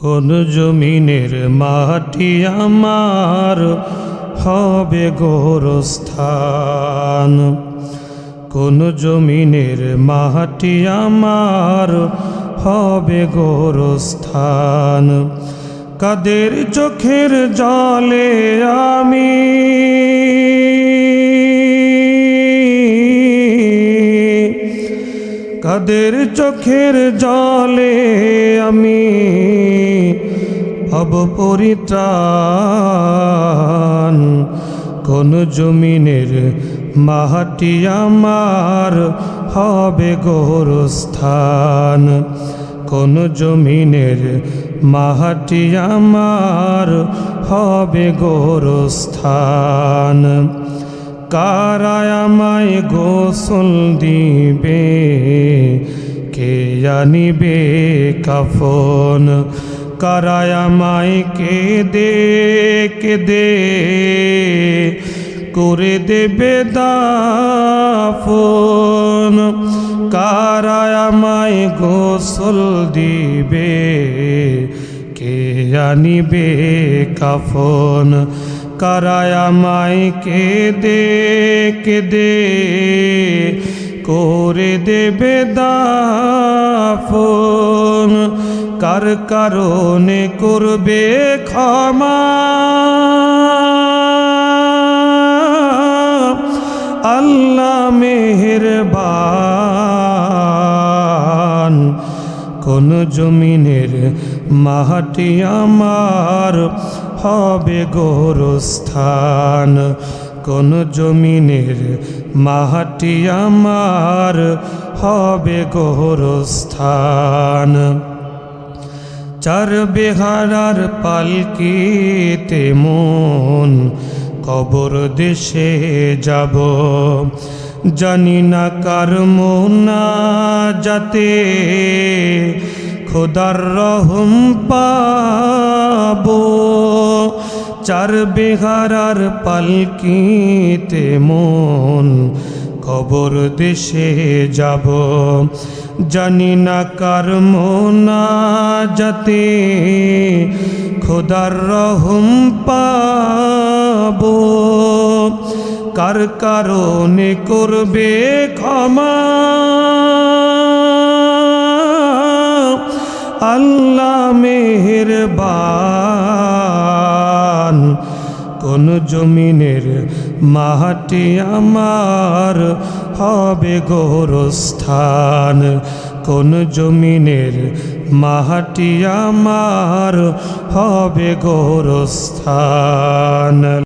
কোন জমিনের মাটি আমার হবে গোরস্থান। কোন জমিনের মাটি আমার হবে গোরস্থান। কাদের চোখের জলে আমি কাদের চোখের জলে আমি হব পরিত্রাণ। কোন জমিনের মাটি আমার হবে গোরস্থান। কোন জমিনের মাটি আমার হবে গোরস্থান। কারা আমায় গোসল দিবে, কে আনিবে কাফন। কারা আমায় কেঁদে কেঁদে করে দেবে দাফন। কারা আমায় গোসল দিবে, কে আনিবে কাফন। কারা আমায় কেঁদে কেঁদে করে দেবে দাফন। কার কারণে করবে ক্ষমা আল্লাহ মেহেরবান। কোন জমিনের মাটি আমার হবে গোরস্থান। কোন জমিনের মাটি আমার হবে গোরস্থান। চার বেহারার পালকিতে মন কবর দেশে যাব। জানি না কার মোনাজাতে খোদার রহম পাবো। চার বেহারার পালকিতে মন কবর দেশে যাব। জানি না কার মোনাজাতে খোদার রহম পাবো। কার কারণে করবে ক্ষমা আল্লাহ মেহেরবান। কোন জমিনের মাটি আমার হবে গোরস্থান। কোন জমিনের মাটি আমার হবে গোরস্থান।